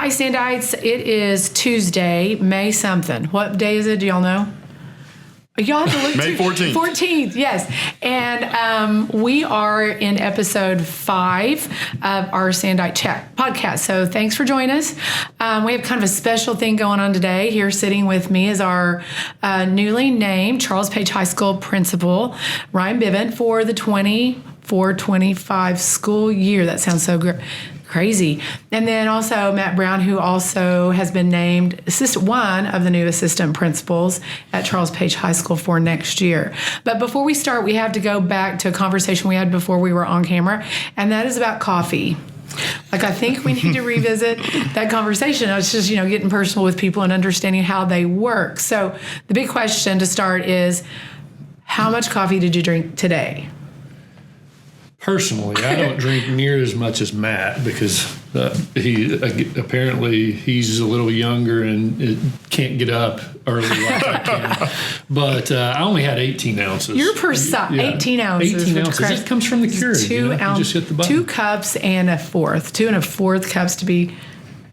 Hi, Sandites. It is Tuesday, May something. What day is it? Do y'all know? Y'all have to look May 14th. 14th, yes. And we are in episode 5 of our Sandite Chat podcast. So thanks for joining us. We have kind of a special thing going on today. Here sitting with me is our newly named Charles Page High School principal, Ryan Bivin, for the 24-25 school year. That sounds so crazy. And then also Matt Brown, who also has been named one of the new assistant principals at Charles Page High School for next year. But before we start, we have to go back to a conversation we had before we were on camera, and that is about coffee. I think we need to revisit that conversation. It's just, getting personal with people and understanding how they work. So the big question to start is, how much coffee did you drink today? Personally, I don't drink near as much as Matt because he's a little younger and can't get up early like I can. But I only had 18 ounces. You're precise. Yeah. 18 ounces. 18 ounces. It comes from the Keurig. 2 ounces. You just hit the button. 2 cups and a fourth. 2 1/4 cups to be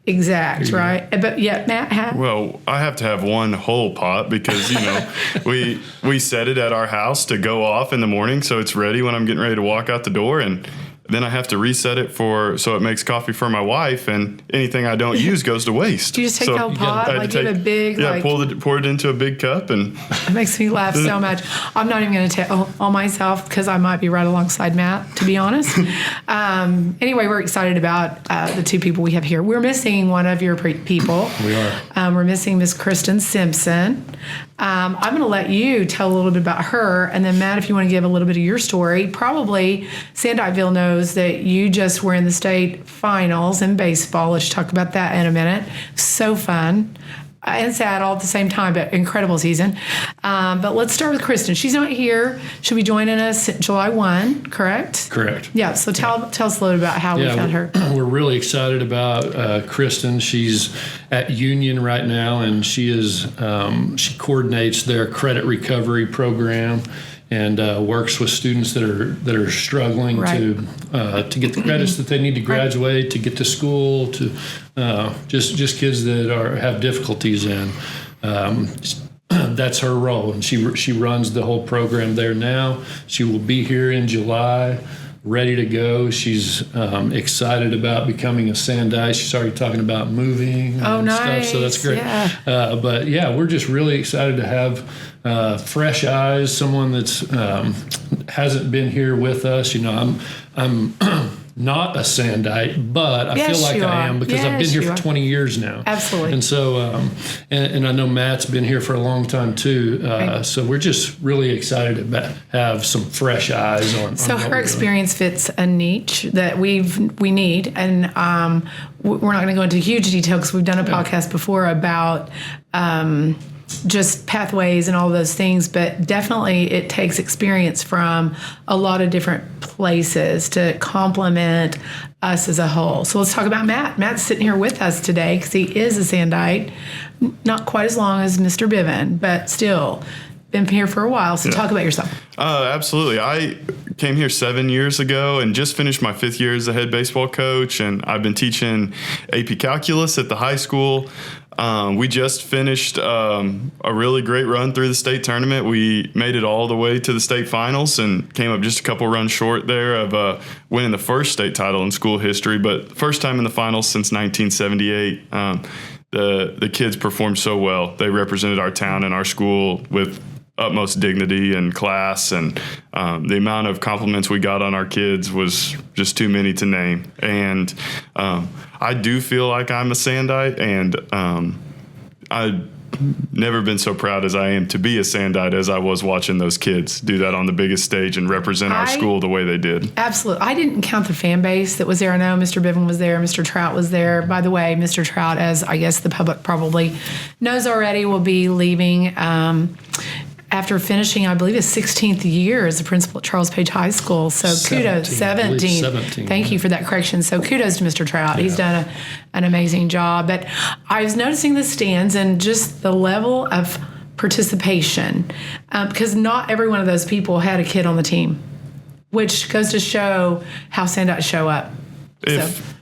exact, right? But yeah, Matt had. Well, I have to have one whole pot because we set it at our house to go off in the morning, so it's ready when I'm getting ready to walk out the door, and then I have to reset it so it makes coffee for my wife, and anything I don't use goes to waste. Do you just take the whole pot, get a big, pour it into a big cup, and it makes me laugh so much. I'm not even going to tell on myself because I might be right alongside Matt, to be honest. Anyway, we're excited about the 2 people we have here. We're missing one of your people. We are. We're missing Miss Kristen Simpson. I'm going to let you tell a little bit about her, and then Matt, if you want to give a little bit of your story. Probably Sanditeville knows that you just were in the state finals in baseball. Let's talk about that in a minute. So fun and sad all at the same time, but incredible season. But let's start with Kristen. She's not here. She'll be joining us July 1, correct? Correct. Yeah, so tell us a little bit about how we found her. We're really excited about Kristen. She's at Union right now, and she coordinates their credit recovery program and works with students that are struggling to get the credits that they need to graduate, to get to school, to just kids that have difficulties in. That's her role, and she runs the whole program there now. She will be here in July, ready to go. She's excited about becoming a Sandite. She's already talking about moving and stuff, so that's great. Yeah. But we're just really excited to have fresh eyes, someone that's hasn't been here with us. I'm not a Sandite, but I feel like I am because I've been here for 20 years now. Absolutely. And so, and I know Matt's been here for a long time too. So we're just really excited to have some fresh eyes on. So her experience fits a niche that we need, and we're not going to go into huge detail because we've done a podcast before about just pathways and all those things, but definitely it takes experience from a lot of different places to complement us as a whole. So let's talk about Matt. Matt's sitting here with us today because he is a Sandite, not quite as long as Mr. Bivin, but still been here for a while. So talk about yourself. Absolutely. I came here 7 years ago and just finished my 5th year as a head baseball coach, and I've been teaching AP Calculus at the high school. We just finished a really great run through the state tournament. We made it all the way to the state finals and came up just a couple runs short there of winning the first state title in school history, but first time in the finals since 1978. The kids performed so well. They represented our town and our school with utmost dignity and class, and the amount of compliments we got on our kids was just too many to name. And I do feel like I'm a Sandite, and I've never been so proud as I am to be a Sandite as I was watching those kids do that on the biggest stage and represent our school the way they did. Absolutely. I didn't count the fan base that was there. I know Mr. Bivin was there. Mr. Trout was there. By the way, Mr. Trout, as I guess the public probably knows already, will be leaving after finishing, I believe, his 16th year as a principal at Charles Page High School. So kudos, 17. Thank you for that correction. So kudos to Mr. Trout. Yeah. He's done an amazing job. But I was noticing the stands and just the level of participation, because not every one of those people had a kid on the team, which goes to show how Sandite show up.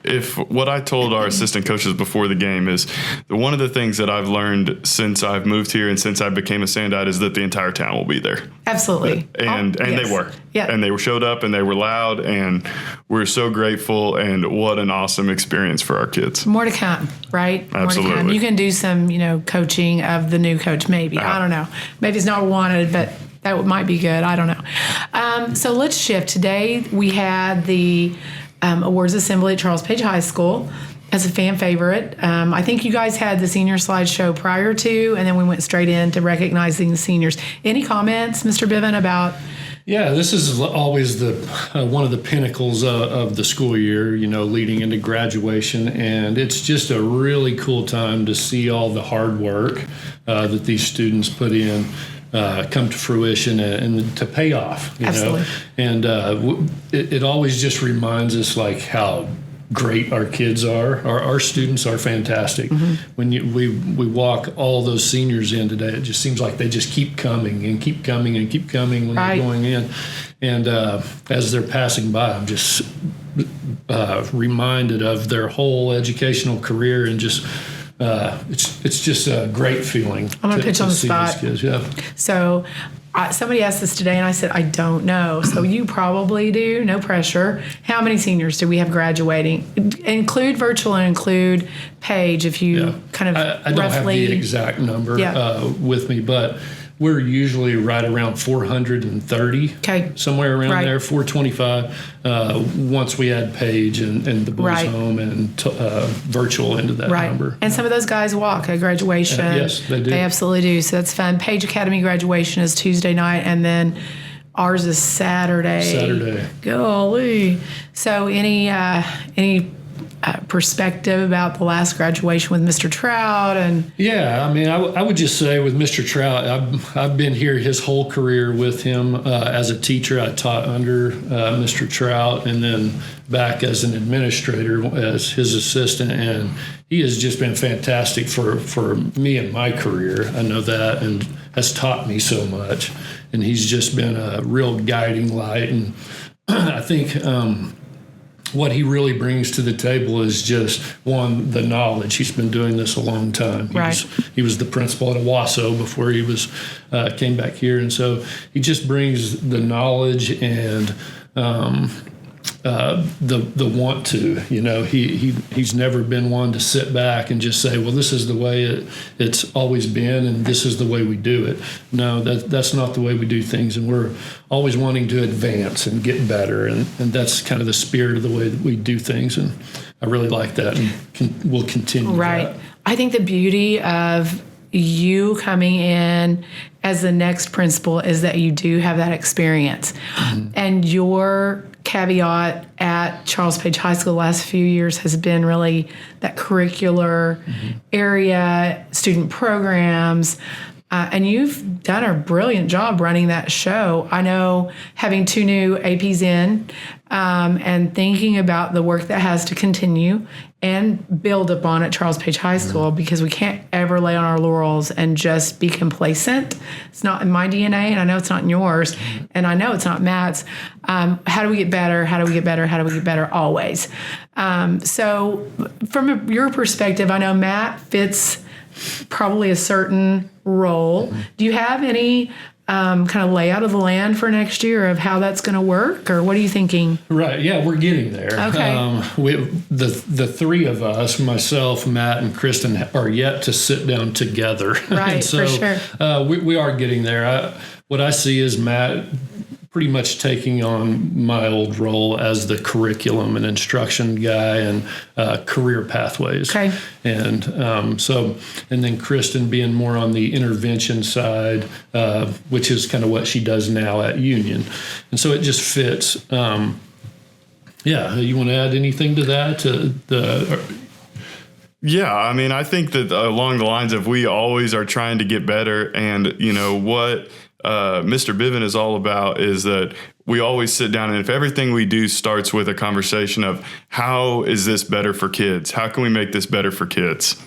if what I told our assistant coaches before the game is one of the things that I've learned since I've moved here and since I became a Sandite is that the entire town will be there. Absolutely. And yes. they were. Yeah. And they showed up and they were loud, and we're so grateful, and what an awesome experience for our kids. More to come, right? Absolutely. More to come. You can do some, coaching of the new coach, maybe. I don't know. Maybe it's not wanted, but that might be good. I don't know. So let's shift. Today we had the awards assembly at Charles Page High School as a fan favorite. I think you guys had the senior slideshow prior to, and then we went straight into recognizing the seniors. Any comments, Mr. Bivin, about? Yeah, this is always the one of the pinnacles of the school year, leading into graduation. And it's just a really cool time to see all the hard work that these students put in come to fruition and to pay off. Absolutely. And it always just reminds us like how great our kids are. Our students are fantastic. Mm-hmm. When we walk all those seniors in today, it just seems like they just keep coming and keep coming and keep coming when they're going in. And as they're passing by, I'm just reminded of their whole educational career, and just it's just a great feeling. I'm gonna pitch on the spot. Kids. Yeah. So somebody asked this today, and I said, I don't know. So you probably do. No pressure. How many seniors do we have graduating? Include virtual and include Page, if you kind of I don't roughly. have the exact number with me, but we're usually right around 430. Okay. Somewhere around there, 425. Once we add Page and the boys home and virtual into that number. And some of those guys walk at graduation. Yes, they do. They absolutely do. So that's fun. Page Academy graduation is Tuesday night, and then ours is Saturday. Golly. So any perspective about the last graduation with Mr. Trout? And I would just say with Mr. Trout, I've been here his whole career with him as a teacher. I taught under Mr. Trout, and then back as an administrator as his assistant, and he has just been fantastic for me in my career. I know that, and has taught me so much, and he's just been a real guiding light. And I think what he really brings to the table is just, one, the knowledge. He's been doing this a long time. He was the principal at Owasso before he came back here. And so he just brings the knowledge and the want to. He's never been one to sit back and just say, well, this is the way it's always been, and this is the way we do it. No, that's not the way we do things, and we're always wanting to advance and get better, and that's kind of the spirit of the way that we do things, and I really like that, and we'll continue that. I think the beauty of you coming in as the next principal is that you do have that experience. Mm-hmm. And your caveat at Charles Page High School the last few years has been really that curricular area, student programs, and you've done a brilliant job running that show. I know having 2 new APs in and thinking about the work that has to continue and build upon at Charles Page High School, because we can't ever lay on our laurels and just be complacent. It's not in my DNA, and I know it's not in yours, and I know it's not Matt's. How do we get better? How do we get better? How do we get better? Always. So from your perspective, I know Matt fits probably a certain role. Do you have any kind of layout of the land for next year of how that's going to work, or what are you thinking? Right. Yeah, we're getting there. Okay. The 3 of us, myself, Matt, and Kristen, are yet to sit down together. Right. So, for sure. We are getting there. What I see is Matt pretty much taking on my old role as the curriculum and instruction guy and career pathways. Okay. And and then Kristen being more on the intervention side, which is kind of what she does now at Union. And so it just fits. You want to add anything to that? Yeah, I mean, I think that along the lines of we always are trying to get better, and what Mr. Bivin is all about is that we always sit down, and if everything we do starts with a conversation of how is this better for kids? How can we make this better for kids?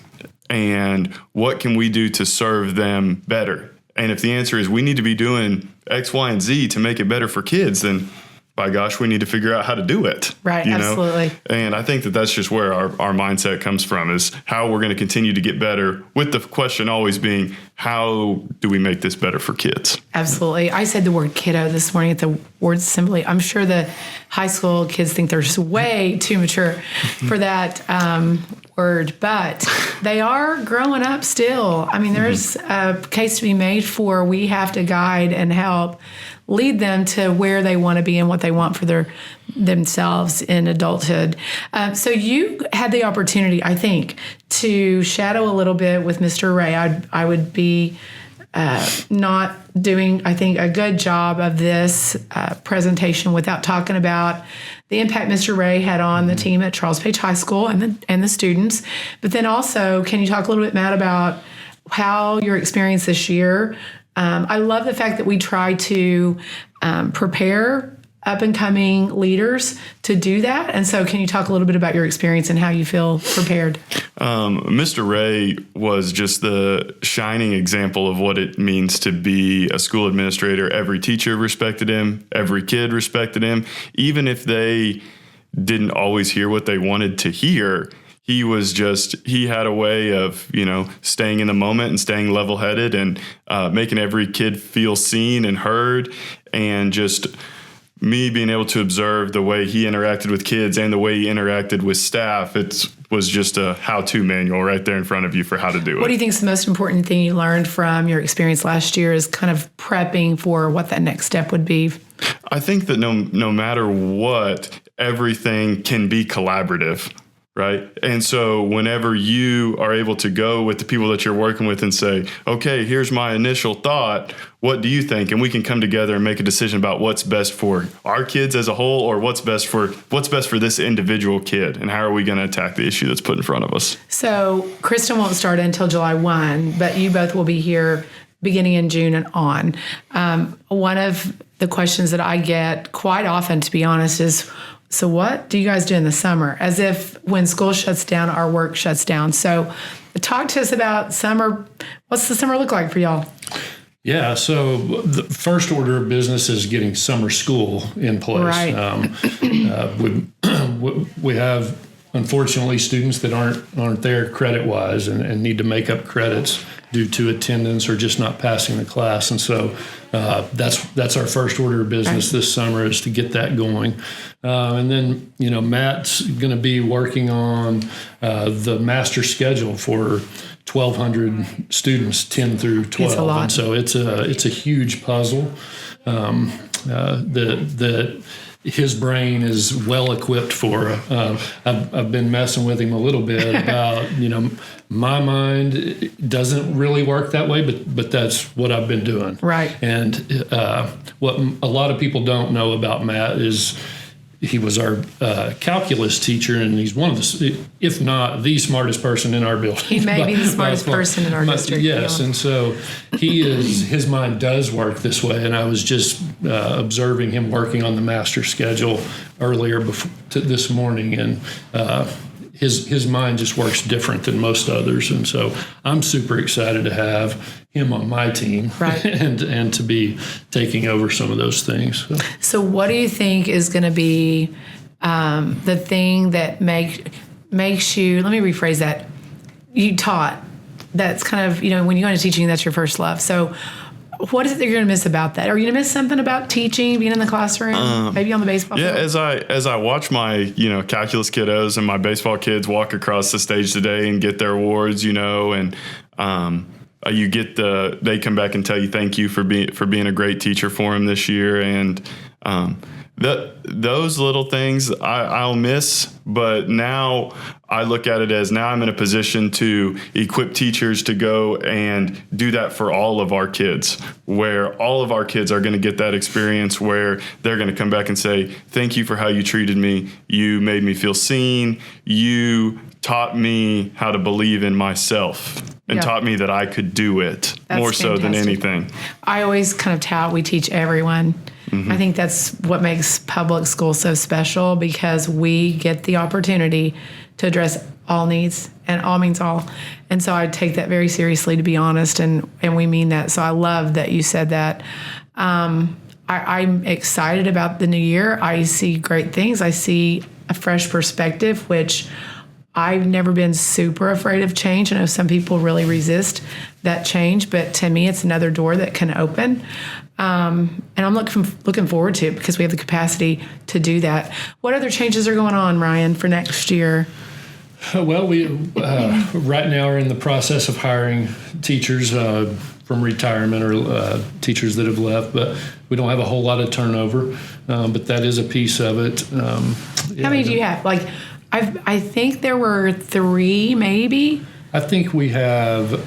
And what can we do to serve them better? And if the answer is we need to be doing X, Y, and Z to make it better for kids, then by gosh, we need to figure out how to do it. Right, you absolutely. know? And I think that that's just where our mindset comes from, is how we're going to continue to get better, with the question always being, how do we make this better for kids? Absolutely. I said the word kiddo this morning at the word assembly. I'm sure the high school kids think they're just way too mature for that word, but they are growing up still. I mean, there's a case to be made for we have to guide and help lead them to where they want to be and what they want for themselves in adulthood. So you had the opportunity, I think, to shadow a little bit with Mr. Ray. I would be not doing, I think, a good job of this presentation without talking about the impact Mr. Ray had on the team at Charles Page High School and the students. But then also, can you talk a little bit, Matt, about how your experience this year? I love the fact that we try to prepare up-and-coming leaders to do that. And so can you talk a little bit about your experience and how you feel prepared? Mr. Ray was just the shining example of what it means to be a school administrator. Every teacher respected him. Every kid respected him. Even if they didn't always hear what they wanted to hear, he had a way of, staying in the moment and staying level-headed and making every kid feel seen and heard. And just me being able to observe the way he interacted with kids and the way he interacted with staff, it was just a how-to manual right there in front of you for how to do it. What do you think is the most important thing you learned from your experience last year is kind of prepping for what that next step would be? I think that no matter what, everything can be collaborative. Right. And so whenever you are able to go with the people that you're working with and say, okay, here's my initial thought. What do you think? And we can come together and make a decision about what's best for our kids as a whole, or what's best for this individual kid, and how are we going to attack the issue that's put in front of us. So Kristen won't start until July 1, but you both will be here beginning in June and on. One of the questions that I get quite often, to be honest, is, so what do you guys do in the summer? As if when school shuts down, our work shuts down. So talk to us about summer. What's the summer look like for y'all? Yeah, so the first order of business is getting summer school in place. Right. We have, unfortunately, students that aren't there credit-wise and need to make up credits due to attendance or just not passing the class. And so that's our first order of business this summer, is to get that going. And then, Matt's going to be working on the master schedule for 1,200 students, 10 through 12. It's a lot. And so it's a huge puzzle that his brain is well equipped for. I've been messing with him a little bit about, my mind doesn't really work that way, but that's what I've been doing. Right. And what a lot of people don't know about Matt is he was our calculus teacher, and he's one of the, if not the smartest person in our building. He may be the smartest person in our district. Yes, and so his mind does work this way, and I was just observing him working on the master schedule earlier this morning, and his mind just works different than most others, and so I'm super excited to have him on my team, right, and to be taking over some of those things. So what do you think is going to be the thing that makes you, let me rephrase that, you taught, that's kind of, when you go into teaching, that's your first love. So what is it that you're going to miss about that? Are you going to miss something about teaching, being in the classroom, maybe on the baseball field? As I watch my, calculus kiddos and my baseball kids walk across the stage today and get their awards, and they come back and tell you thank you for being a great teacher for them this year, and those little things I'll miss. But now I look at it as, now I'm in a position to equip teachers to go and do that for all of our kids, where all of our kids are going to get that experience where they're going to come back and say, thank you for how you treated me. You made me feel seen. You taught me how to believe in myself and taught me that I could do it. That's more so than anything. I always kind of tout, we teach everyone. Mm-hmm. I think that's what makes public school so special, because we get the opportunity to address all needs, and all means all. And so I take that very seriously, to be honest, and we mean that. So I love that you said that. I'm excited about the new year. I see great things. I see a fresh perspective, which I've never been super afraid of change. I know some people really resist that change, but to me, it's another door that can open. And I'm looking forward to it because we have the capacity to do that. What other changes are going on, Ryan, for next year? Well, we right now are in the process of hiring teachers from retirement or teachers that have left, but we don't have a whole lot of turnover, but that is a piece of it. How many do you have? Like, I think there were 3, maybe. I think we have,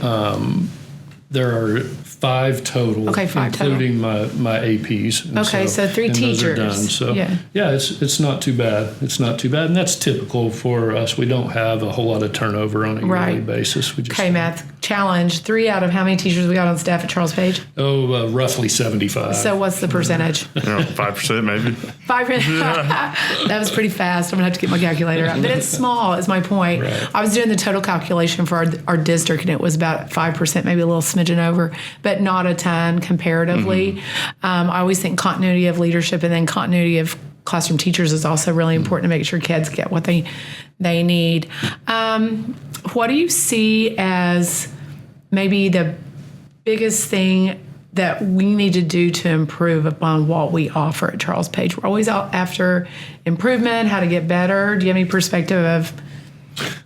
there are 5 total, Okay, 5 including my APs. And Okay, so 3 teachers. Those are done. So yeah, it's not too bad. It's not too bad, and that's typical for us. We don't have a whole lot of turnover on a yearly basis. We just math challenge. 3 out of how many teachers we got on staff at Charles Page? Roughly 75. So what's the percentage? 5% maybe. 5%. That was pretty fast. I'm gonna have to get my calculator out. But it's small, is my point. Right. I was doing the total calculation for our district, and it was about 5%, maybe a little smidgen over, but not a ton comparatively. I always think continuity of leadership and then continuity of classroom teachers is also really important to make sure kids get what they need. What do you see as maybe the biggest thing that we need to do to improve upon what we offer at Charles Page? We're always out after improvement, how to get better. Do you have any perspective of?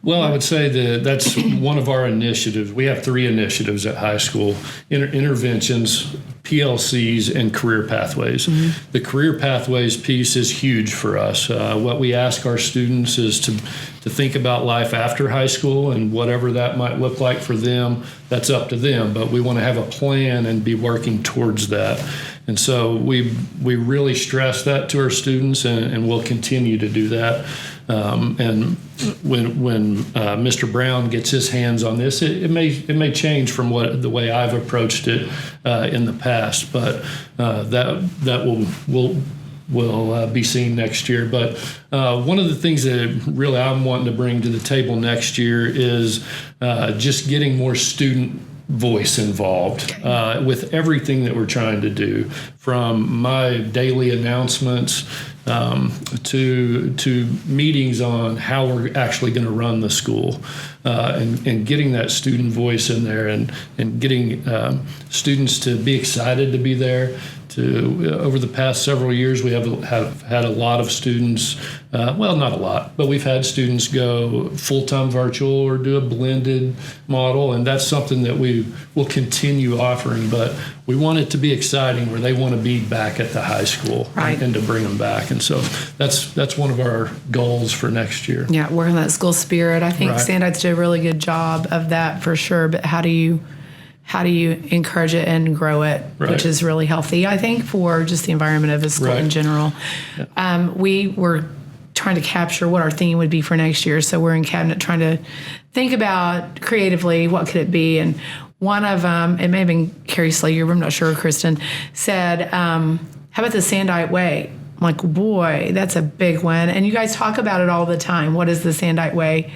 Well, I would say that that's one of our initiatives. We have 3 initiatives at high school: interventions, PLCs, and career pathways. The career pathways piece is huge for us. What we ask our students is to think about life after high school, and whatever that might look like for them, that's up to them. But we want to have a plan and be working towards that. And so we really stress that to our students, and we'll continue to do that. And when Mr. Brown gets his hands on this, it may change from the way I've approached it in the past, but that will be seen next year. But one of the things that really I'm wanting to bring to the table next year is just getting more student voice involved with everything that we're trying to do, from my daily announcements to meetings on how we're actually going to run the school, and getting that student voice in there, and getting students to be excited to be there. Over the past several years, we have had a lot of students, well, not a lot, but we've had students go full-time virtual or do a blended model, and that's something that we will continue offering, but we want it to be exciting where they want to be back at the high school, and to bring them back. And so that's one of our goals for next year. Yeah, working on that school spirit. I think Sandite's did a really good job of that for sure, but how do you encourage it and grow it, which is really healthy, I think, for just the environment of a school in general. Yeah. We were trying to capture what our theme would be for next year, so we're in cabinet trying to think about creatively what could it be. And one of them, it may have been Carrie Slager, but I'm not sure, Kristen, said, how about the Sandite Way? I'm like, boy, that's a big one. And you guys talk about it all the time. What is the Sandite Way?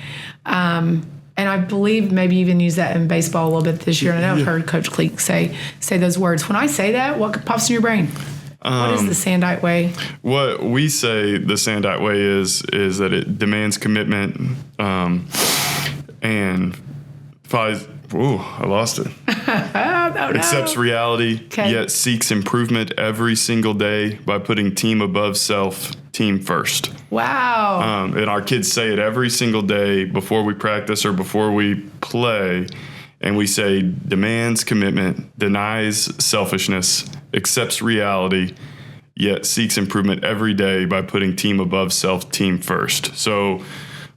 And I believe maybe even use that in baseball a little bit this year. And I know I've heard Coach Cleek say those words. When I say that, what pops in your brain? What is the Sandite Way? What we say the Sandite Way is that it demands commitment, and I lost it. Accepts reality, yet seeks improvement every single day by putting team above self, team first. Wow. And our kids say it every single day before we practice or before we play. And we say demands commitment, denies selfishness, accepts reality, yet seeks improvement every day by putting team above self, team first. So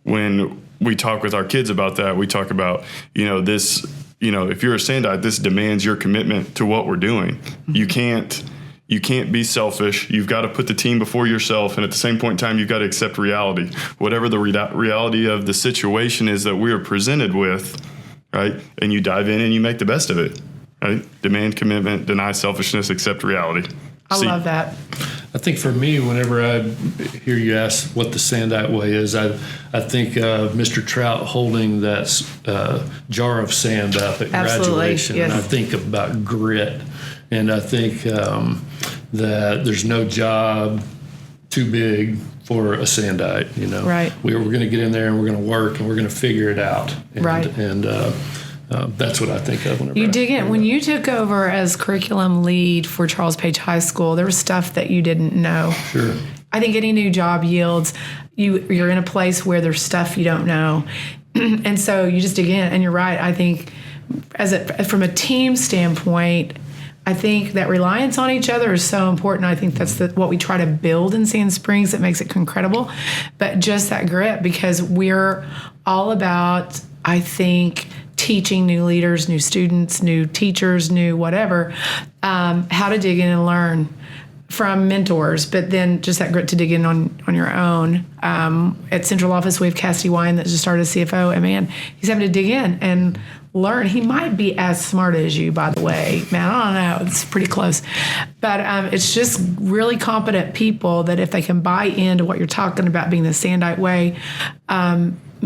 when we talk with our kids about that, we talk about, this, if you're a Sandite, this demands your commitment to what we're doing. You can't be selfish. You've got to put the team before yourself. And at the same point in time, you've got to accept reality. Whatever the reality of the situation is that we are presented with, right? And you dive in and you make the best of it, right? Demand commitment, deny selfishness, accept reality. I love that. I think for me, whenever I hear you ask what the Sandite Way is, I think of Mr. Trout holding that jar of sand up at graduation. Yes. And I think about grit. And I think that there's no job too big for a Sandite, you know. Right. We're going to get in there and we're going to work and we're going to figure it out. And, Right. And that's what I think of whenever You dig in. When you took over as curriculum lead for Charles Page High School, there was stuff that you didn't know. Sure. I think any new job yields you're in a place where there's stuff you don't know. And so you just dig in. And you're right. I think from a team standpoint, I think that reliance on each other is so important. I think that's what we try to build in Sand Springs that makes it incredible. But just that grit, because we're all about, I think, teaching new leaders, new students, new teachers, new whatever, how to dig in and learn from mentors, but then just that grit to dig in on your own. At Central Office, we have Cassidy Wine that just started as CFO, and man, he's having to dig in and learn. He might be as smart as you, by the way. Man, I don't know. It's pretty close. But it's just really competent people that if they can buy into what you're talking about being the Sandite way,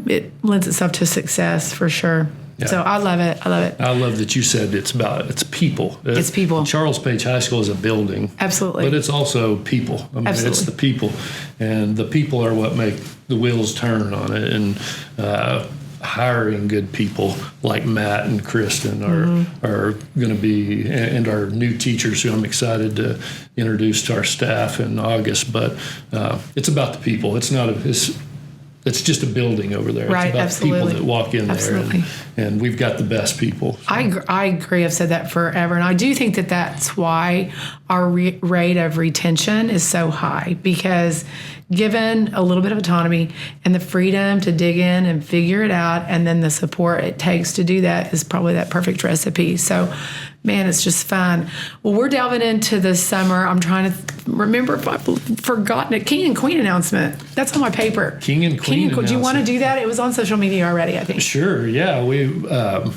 it lends itself to success for sure. Yeah. So I love it. I love it. I love that you said it's people. It's people. Charles Page High School is a building. Absolutely. But it's also people. I mean, Absolutely. It's the people. And the people are what make the wheels turn on it. And hiring good people like Matt and Kristen are going to be, and our new teachers who I'm excited to introduce to our staff in August. But it's about the people. It's not it's just a building over there. Right, it's about absolutely. the people that walk in Absolutely. there. And we've got the best people. So. I agree. I've said that forever. And I do think that that's why our rate of retention is so high, because given a little bit of autonomy and the freedom to dig in and figure it out, and then the support it takes to do that is probably that perfect recipe. So, man, it's just fun. Well, we're delving into the summer. I'm trying to remember if I've forgotten it. King and Queen announcement. That's on my paper. King and Queen Do you want to do that? It was on social media already, I think. Sure, yeah. We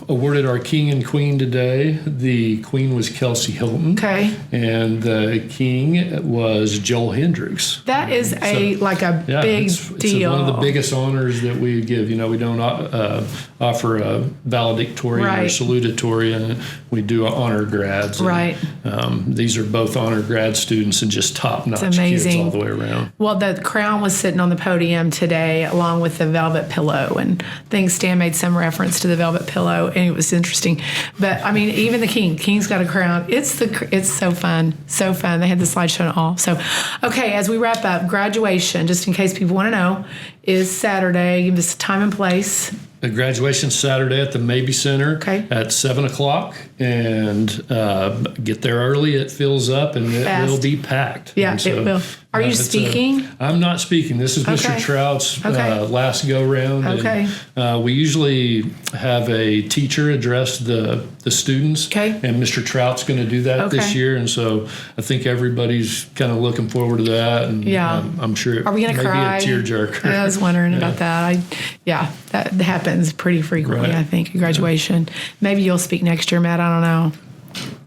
awarded our King and Queen today. The Queen was Kelsey Hilton. Okay. And the King was Joel Hendricks. That is big deal. It's one of the biggest honors that we give. You know, we don't offer a valedictorian or salutatory, and we do honor grads. Right. And, these are both honor grad students and just top-notch kids all the way around. Well, the crown was sitting on the podium today along with the velvet pillow, and I think Stan made some reference to the velvet pillow, and it was interesting. But, I mean, even the King's got a crown. It's so fun. So fun. They had the slideshow and all. So, okay, as we wrap up, graduation, just in case people want to know, is Saturday. Give us time and place. The graduation Saturday at the Mabee Center at 7:00, and get there early. It fills up, and it will be packed. Yeah, so, it will. Are you speaking? I'm not speaking. This is Mr. Trout's last go round. Okay. And, we usually have a teacher address the students. Okay. And Mr. Trout's going to do that this year, and so I think everybody's kind of looking forward to that. And I'm sure. Are we going to cry? Maybe a tearjerker. I was wondering about that. That happens pretty frequently. I think at graduation. Maybe you'll speak next year, Matt. I don't know.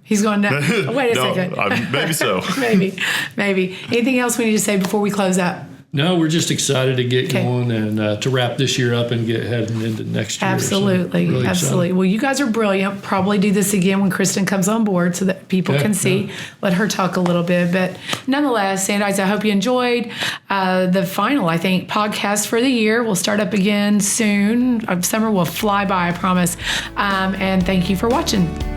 He's going down. Wait a second. Maybe so. Maybe. Anything else we need to say before we close up? No, we're just excited to get going and to wrap this year up and get heading into next year. Absolutely. So really Absolutely. Well, you guys are brilliant. Probably do this again when Kristen comes on board so that people can see. Let her talk a little bit. But nonetheless, Sandites, I hope you enjoyed the final, I think, podcast for the year. We'll start up again soon. Summer will fly by, I promise. And thank you for watching.